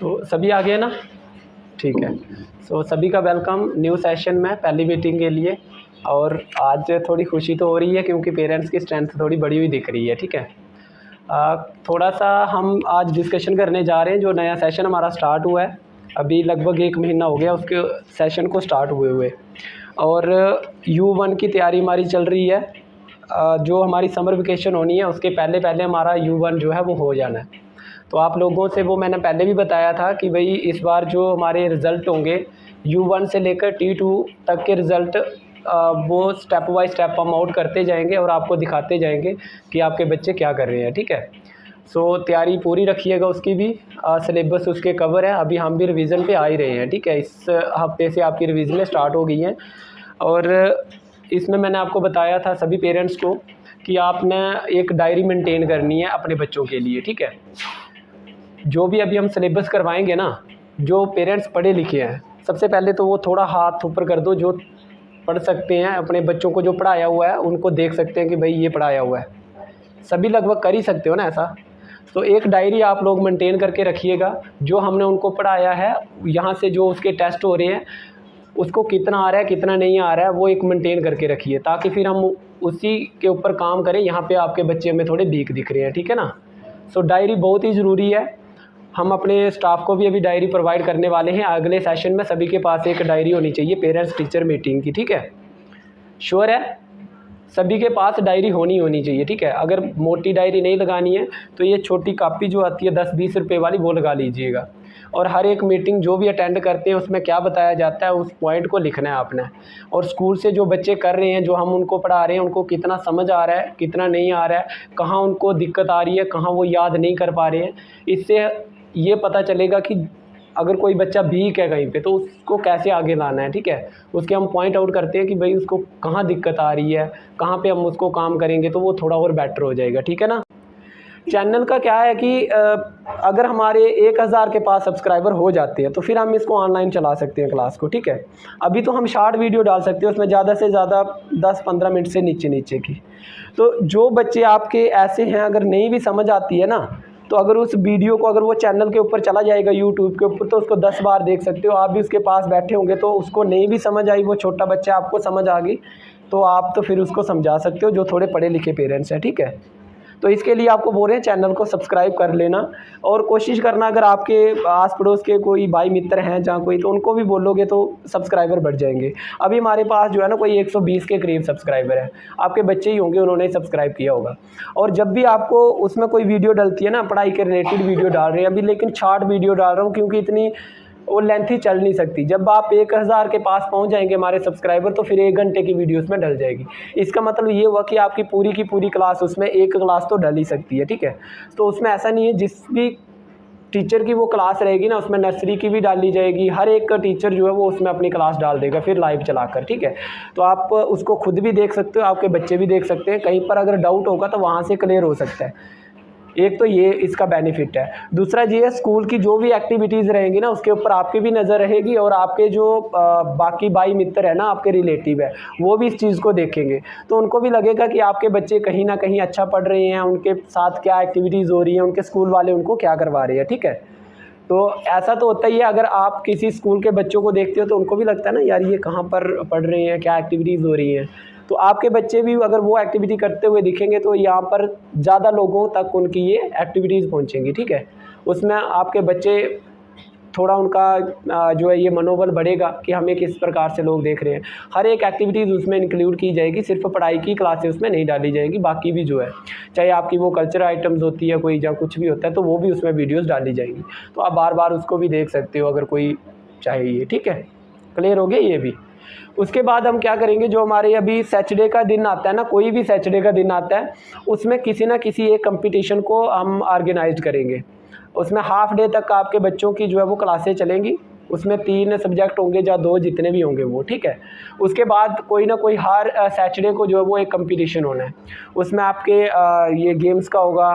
तो सभी आ गए ना? ठीक है। सो सभी का वेलकम न्यू सेशन में पहली मीटिंग के लिए। और आज थोड़ी खुशी तो हो रही है क्योंकि पेरेंट्स की स्ट्रेंथ थोड़ी बड़ी हुई दिख रही है। ठीक है। थोड़ा सा हम आज डिस्कशन करने जा रहे हैं। जो नया सेशन हमारा स्टार्ट हुआ है, अभी लगभग 1 महीना हो गया उसके सेशन को स्टार्ट हुए और U1 की तैयारी हमारी चल रही है। जो हमारी समर वेकेशन होनी है उसके पहले पहले हमारा U1 जो है वो हो जाना है। तो आप लोगों से वो मैंने पहले भी बताया था कि भाई इस बार जो हमारे रिज़ल्ट होंगे U1 से लेकर T2 तक के रिज़ल्ट वो स्टेप बाय स्टेप हम आउट करते जाएंगे और आपको दिखाते जाएंगे कि आपके बच्चे क्या कर रहे हैं। ठीक है। सो तैयारी पूरी रखिएगा उसकी भी। सिलेबस उसके कवर है। अभी हम भी रिवीजन पे आ ही रहे हैं। ठीक है। इस हफ्ते से आपकी रिवीजनें स्टार्ट हो गई हैं और इसमें मैंने आपको बताया था सभी पेरेंट्स को कि आपने एक डायरी मेंटेन करनी है अपने बच्चों के लिए। ठीक है। जो भी अभी हम सिलेबस करवाएंगे ना, जो पेरेंट्स पढ़े लिखे हैं सबसे पहले तो वो थोड़ा हाथ ऊपर कर दो। जो पढ़ सकते हैं अपने बच्चों को जो पढ़ाया हुआ है उनको देख सकते हैं कि भाई ये पढ़ाया हुआ है। सभी लगभग कर ही सकते हो ना ऐसा। तो एक डायरी आप लोग मेंटेन करके रखिएगा। जो हमने उनको पढ़ाया है यहाँ से जो उसके टेस्ट हो रहे हैं उसको कितना आ रहा है कितना नहीं आ रहा है वो एक मेंटेन करके रखिए, ताकि फिर हम उसी के ऊपर काम करें। यहाँ पे आपके बच्चे हमें थोड़े वीक दिख रहे हैं। ठीक है ना। सो डायरी बहुत ही ज़रूरी है। हम अपने स्टाफ को भी अभी डायरी प्रोवाइड करने वाले हैं। अगले सेशन में सभी के पास एक डायरी होनी चाहिए पेरेंट्स टीचर मीटिंग की। ठीक है। श्योर है? सभी के पास डायरी होनी चाहिए। ठीक है। अगर मोटी डायरी नहीं लगानी है तो ये छोटी कापी जो आती है 10-20 रुपये वाली वो लगा लीजिएगा। और हर एक मीटिंग जो भी अटेंड करते हैं उसमें क्या बताया जाता है उस पॉइंट को लिखना है आपने। और स्कूल से जो बच्चे कर रहे हैं, जो हम उनको पढ़ा रहे हैं, उनको कितना समझ आ रहा है कितना नहीं आ रहा है, कहाँ उनको दिक्कत आ रही है, कहाँ वो याद नहीं कर पा रहे हैं। इससे ये पता चलेगा कि अगर कोई बच्चा वीक है कहीं पे तो उसको कैसे आगे लाना है। ठीक है। उसके हम पॉइंट आउट करते हैं कि भाई उसको कहाँ दिक्कत आ रही है, कहाँ पे हम उसको काम करेंगे तो वो थोड़ा और बेटर हो जाएगा। ठीक है ना। चैनल का क्या है कि अगर हमारे 1000 के पास सब्सक्राइबर हो जाते हैं तो फिर हम इसको ऑनलाइन चला सकते हैं क्लास को। ठीक है। अभी तो हम शॉर्ट वीडियो डाल सकते हैं उसमें ज़्यादा से ज़्यादा 10-15 मिनट से नीचे की। तो जो बच्चे आपके ऐसे हैं अगर नहीं भी समझ आती है ना, तो अगर उस वीडियो को अगर वो चैनल के ऊपर चला जाएगा यूट्यूब के ऊपर तो उसको 10 बार देख सकते हो। आप भी उसके पास बैठे होंगे तो उसको नहीं भी समझ आई, वो छोटा बच्चा आपको समझ आ गई तो आप तो फिर उसको समझा सकते हो जो थोड़े पढ़े लिखे पेरेंट्स हैं। ठीक है। तो इसके लिए आपको बोल रहे हैं चैनल को सब्सक्राइब कर लेना और कोशिश करना अगर आपके आस पड़ोस के कोई भाई मित्र हैं जहाँ कोई, तो उनको भी बोलोगे तो सब्सक्राइबर बढ़ जाएंगे। अभी हमारे पास जो है ना कोई 120 के करीब सब्सक्राइबर है। आपके बच्चे ही होंगे उन्होंने सब्सक्राइब किया होगा। और जब भी आपको उसमें कोई वीडियो डलती है ना, पढ़ाई के रिलेटेड वीडियो डाल रहे हैं अभी, लेकिन शॉर्ट वीडियो डाल रहा हूँ क्योंकि इतनी वो लेंथी चल नहीं सकती। जब आप 1000 के पास पहुंच जाएंगे हमारे सब्सक्राइबर तो फिर 1 घंटे की वीडियो उसमें डल जाएगी। इसका मतलब ये हुआ कि आपकी पूरी की पूरी क्लास उसमें एक क्लास तो डल ही सकती है। ठीक है। तो उसमें ऐसा नहीं है, जिस भी टीचर की वो क्लास रहेगी ना उसमें नर्सरी की भी डाली जाएगी। हर एक का टीचर जो है वो उसमें अपनी क्लास डाल देगा फिर लाइव चलाकर। ठीक है। तो आप उसको खुद भी देख सकते हो, आपके बच्चे भी देख सकते हैं। कहीं पर अगर डाउट होगा तो वहाँ से क्लियर हो सकता है। एक तो ये इसका बेनिफिट है। दूसरा ये है स्कूल की जो भी एक्टिविटीज़ रहेंगी ना उसके ऊपर आपकी भी नज़र रहेगी और आपके जो बाकी भाई मित्र है ना, आपके रिलेटिव है, वो भी इस चीज़ को देखेंगे तो उनको भी लगेगा कि आपके बच्चे कहीं ना कहीं अच्छा पढ़ रहे हैं, उनके साथ क्या एक्टिविटीज़ हो रही हैं, उनके स्कूल वाले उनको क्या करवा रहे हैं। ठीक है। तो ऐसा तो होता ही है। अगर आप किसी स्कूल के बच्चों को देखते हो तो उनको भी लगता है ना यार ये कहाँ पर पढ़ रहे हैं, क्या एक्टिविटीज़ हो रही हैं। तो आपके बच्चे भी अगर वो एक्टिविटी करते हुए दिखेंगे तो यहाँ पर ज़्यादा लोगों तक उनकी ये एक्टिविटीज़ पहुँचेंगी। ठीक है। उसमें आपके बच्चे थोड़ा उनका जो है ये मनोबल बढ़ेगा कि हमें किस प्रकार से लोग देख रहे हैं। हर एक एक्टिविटीज़ उसमें इंक्लूड की जाएगी, सिर्फ पढ़ाई की क्लासेस उसमें नहीं डाली जाएगी। बाकी भी जो है चाहे आपकी वो कल्चर आइटम्स होती है कोई या कुछ भी होता है तो वो भी उसमें वीडियोज़ डाली जाएंगी। तो आप बार बार उसको भी देख सकते हो अगर कोई चाहिए। ठीक है। क्लियर हो गया ये भी। उसके बाद हम क्या करेंगे, जो हमारे अभी सैटरडे का दिन आता है ना, कोई भी सैटरडे का दिन आता है उसमें किसी ना किसी एक कंपटीशन को हम ऑर्गेनाइज करेंगे। उसमें हाफ डे तक आपके बच्चों की जो है वो क्लासें चलेंगी। उसमें 3 सब्जेक्ट होंगे या 2 जितने भी होंगे वो। ठीक है। उसके बाद कोई ना कोई हर सैटरडे को जो है वो एक कंपटीशन होना है। उसमें आपके ये गेम्स का होगा,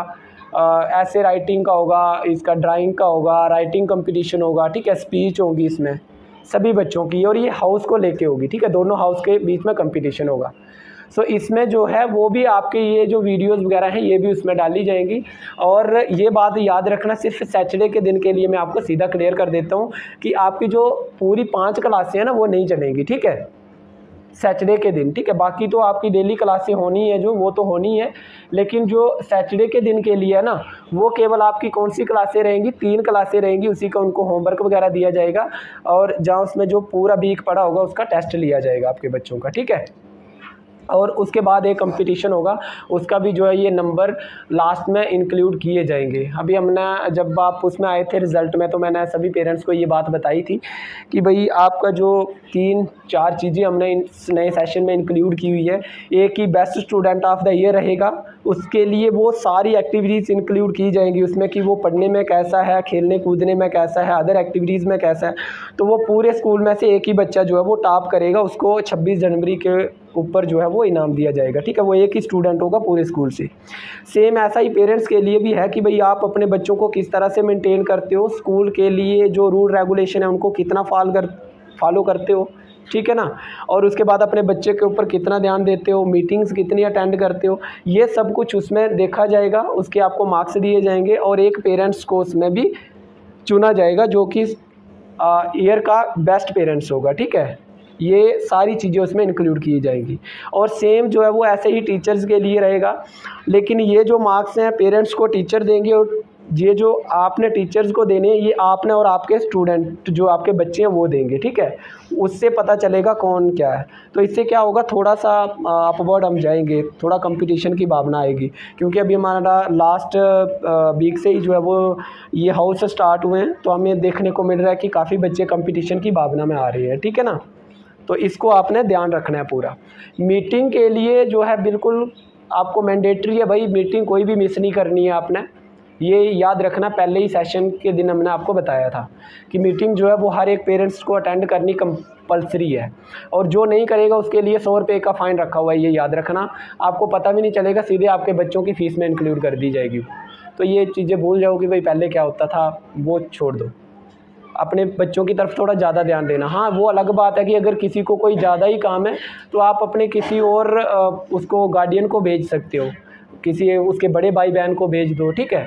ऐसे राइटिंग का होगा, इसका ड्राइंग का होगा, राइटिंग कंपटीशन होगा। ठीक है। स्पीच होगी इसमें सभी बच्चों की और ये हाउस को लेके होगी। ठीक है। दोनों हाउस के बीच में कंपटीशन होगा। सो इसमें जो है वो भी आपके ये जो वीडियोस वगैरह हैं ये भी उसमें डाली जाएंगी। और ये बात याद रखना, सिर्फ सैटरडे के दिन के लिए मैं आपको सीधा क्लियर कर देता हूँ कि आपकी जो पूरी 5 क्लासें हैं ना वो नहीं चलेंगी, ठीक है, सैटरडे के दिन, ठीक है। बाकी तो आपकी डेली क्लासें होनी है जो, वो तो होनी है, लेकिन जो सैटरडे के दिन के लिए है ना वो केवल आपकी कौन सी क्लासें रहेंगी, 3 क्लासें रहेंगी। उसी का उनको होमवर्क वगैरह दिया जाएगा और जहाँ उसमें जो पूरा वीक पड़ा होगा उसका टेस्ट लिया जाएगा आपके बच्चों का, ठीक है। और उसके बाद एक कंपटीशन होगा, उसका भी जो है ये नंबर लास्ट में इंक्लूड किए जाएंगे। अभी हमने जब आप उसमें आए थे रिज़ल्ट में, तो मैंने सभी पेरेंट्स को ये बात बताई थी कि भाई आपका जो 3-4 चीज़ें हमने इस नए सेशन में इंक्लूड की हुई है। एक ही best student of the year रहेगा, उसके लिए वो सारी एक्टिविटीज़ इंक्लूड की जाएंगी उसमें, कि वो पढ़ने में कैसा है, खेलने कूदने में कैसा है, अदर एक्टिविटीज़ में कैसा है। तो वो पूरे स्कूल में से एक ही बच्चा जो है वो टॉप करेगा, उसको 26 जनवरी के ऊपर जो है वो इनाम दिया जाएगा, ठीक है। वो एक ही स्टूडेंट होगा पूरे स्कूल से। सेम ऐसा ही पेरेंट्स के लिए भी है कि भाई आप अपने बच्चों को किस तरह से मेंटेन करते हो, स्कूल के लिए जो रूल रेगुलेशन है उनको कितना फॉलो करते हो, ठीक है ना। और उसके बाद अपने बच्चे के ऊपर कितना ध्यान देते हो, मीटिंग्स कितनी अटेंड करते हो, ये सब कुछ उसमें देखा जाएगा। उसके आपको मार्क्स दिए जाएंगे और एक पेरेंट्स को उसमें भी चुना जाएगा जो कि ईयर का बेस्ट पेरेंट्स होगा, ठीक है। ये सारी चीज़ें उसमें इंक्लूड की जाएंगी। और सेम जो है वो ऐसे ही टीचर्स के लिए रहेगा, लेकिन ये जो मार्क्स हैं पेरेंट्स को टीचर देंगे, और ये जो आपने टीचर्स को देने हैं ये आपने और आपके स्टूडेंट जो आपके बच्चे हैं वो देंगे, ठीक है। उससे पता चलेगा कौन क्या है। तो इससे क्या होगा, थोड़ा सा अपवर्ड हम जाएंगे, थोड़ा कंपटीशन की भावना आएगी, क्योंकि अभी हमारा लास्ट वीक से ही जो है वो ये हाउस स्टार्ट हुए हैं, तो हमें देखने को मिल रहा है कि काफ़ी बच्चे कंपटीशन की भावना में आ रहे हैं, ठीक है ना। तो इसको आपने ध्यान रखना है पूरा। मीटिंग के लिए जो है बिल्कुल आपको मैंडेटरी है भाई, मीटिंग कोई भी मिस नहीं करनी है आपने, ये याद रखना। पहले ही सेशन के दिन हमने आपको बताया था कि मीटिंग जो है वो हर एक पेरेंट्स को अटेंड करनी कंपलसरी है, और जो नहीं करेगा उसके लिए 100 रुपये का फ़ाइन रखा हुआ है, ये याद रखना। आपको पता भी नहीं चलेगा, सीधे आपके बच्चों की फ़ीस में इंक्लूड कर दी जाएगी। तो ये चीज़ें भूल जाओ कि भाई पहले क्या होता था, वो छोड़ दो। अपने बच्चों की तरफ थोड़ा ज़्यादा ध्यान देना। हाँ, वो अलग बात है कि अगर किसी को कोई ज़्यादा ही काम है तो आप अपने किसी और उसको गार्डियन को भेज सकते हो, किसी उसके बड़े भाई बहन को भेज दो, ठीक है।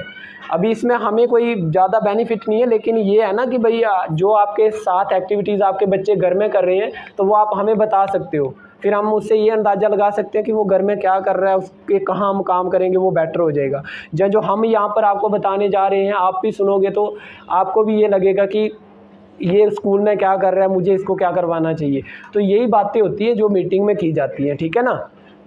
अभी इसमें हमें कोई ज़्यादा बेनिफिट नहीं है, लेकिन ये है ना कि भाई जो आपके साथ एक्टिविटीज़ आपके बच्चे घर में कर रहे हैं तो वो आप हमें बता सकते हो, फिर हम उससे ये अंदाज़ा लगा सकते हैं कि वो घर में क्या कर रहा है, उसके कहाँ हम काम करेंगे वो बेटर हो जाएगा। जो हम यहाँ पर आपको बताने जा रहे हैं आप भी सुनोगे तो आपको भी ये लगेगा कि ये स्कूल में क्या कर रहा है, मुझे इसको क्या करवाना चाहिए। तो यही बातें होती है जो मीटिंग में की जाती हैं, ठीक है ना।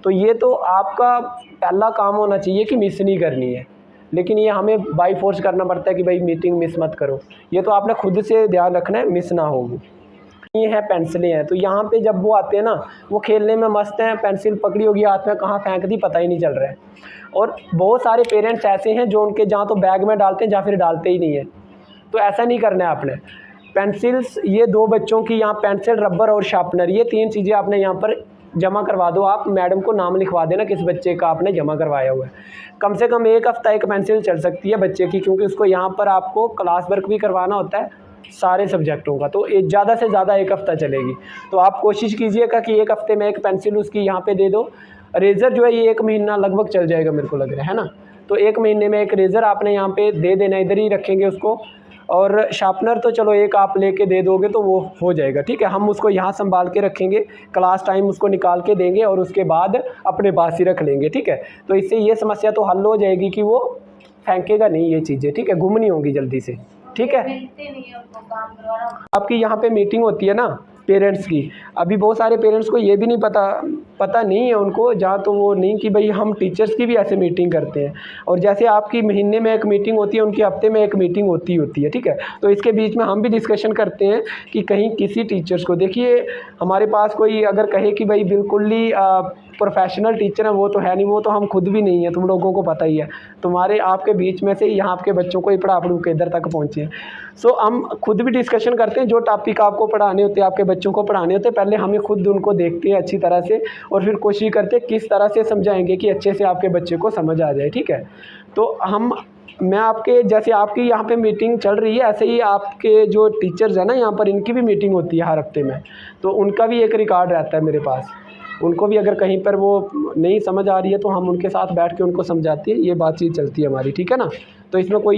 तो ये तो आपका पहला काम होना चाहिए कि मिस नहीं करनी है, लेकिन ये हमें बाई फोर्स करना पड़ता है कि भाई मीटिंग मिस मत करो। ये तो आपने खुद से ध्यान रखना है, मिस ना हो। ये है पेंसिलें हैं, तो यहाँ पे जब वो आते हैं ना वो खेलने में मस्त हैं, पेंसिल पकड़ी होगी हाथ में, कहाँ फेंक दी पता ही नहीं चल रहा है। और बहुत सारे पेरेंट्स ऐसे हैं जो उनके जहाँ तो बैग में डालते हैं या फिर डालते ही नहीं है। तो ऐसा नहीं करना है आपने। पेंसिल्स, ये 2 बच्चों की यहाँ पेंसिल, रबर और शार्पनर, ये 3 चीज़ें आपने यहाँ पर जमा करवा दो। आप मैडम को नाम लिखवा देना किस बच्चे का आपने जमा करवाया हुआ है। कम से कम 1 हफ़्ता एक पेंसिल चल सकती है बच्चे की, क्योंकि उसको यहाँ पर आपको क्लास वर्क भी करवाना होता है सारे सब्जेक्टों का, तो ज़्यादा से ज़्यादा 1 हफ़्ता चलेगी। तो आप कोशिश कीजिएगा कि 1 हफ़्ते में एक पेंसिल उसकी यहाँ पे दे दो। रेज़र जो है ये 1 महीना लगभग चल जाएगा मेरे को लग रहा है ना। तो 1 महीने में एक रेज़र आपने यहाँ पे दे देना, इधर ही रखेंगे उसको। और शार्पनर तो चलो एक आप लेके दे दोगे तो वो हो जाएगा, ठीक है। हम उसको यहाँ संभाल के रखेंगे, क्लास टाइम उसको निकाल के देंगे और उसके बाद अपने पास ही रख लेंगे, ठीक है। तो इससे ये समस्या तो हल हो जाएगी कि वो फेंकेगा नहीं ये चीज़ें, ठीक है, गुम नहीं होंगी जल्दी से, ठीक है। आपकी यहाँ पे मीटिंग होती है ना पेरेंट्स की, अभी बहुत सारे पेरेंट्स को ये भी नहीं पता नहीं है उनको, जहाँ तो वो नहीं कि भाई हम टीचर्स की भी ऐसे मीटिंग करते हैं। और जैसे आपकी महीने में एक मीटिंग होती है, उनकी हफ्ते में एक मीटिंग होती है, ठीक है। तो इसके बीच में हम भी डिस्कशन करते हैं कि कहीं किसी टीचर्स को, देखिए हमारे पास कोई अगर कहे कि भाई बिल्कुल ही प्रोफेशनल टीचर है, वो तो है नहीं, वो तो हम खुद भी नहीं है, तुम लोगों को पता ही है। तुम्हारे आपके बीच में से यहाँ आपके बच्चों को ही पढ़ा पढ़ू के इधर तक पहुँचे हैं। सो हम खुद भी डिस्कशन करते हैं, जो टॉपिक आपको पढ़ाने होते हैं, आपके बच्चों को पढ़ाने होते हैं, पहले हमें खुद उनको देखते हैं अच्छी तरह से, और फिर कोशिश करते हैं किस तरह से समझाएंगे कि अच्छे से आपके बच्चे को समझ आ जाए, ठीक है। तो मैं आपके जैसे आपकी यहाँ पे मीटिंग चल रही है, ऐसे ही आपके जो टीचर्स हैं ना यहाँ पर, इनकी भी मीटिंग होती है हर हफ्ते में, तो उनका भी एक रिकॉर्ड रहता है मेरे पास। उनको भी अगर कहीं पर वो नहीं समझ आ रही है तो हम उनके साथ बैठ के उनको समझाते हैं, ये बातचीत चलती है हमारी, ठीक है ना। तो इसमें कोई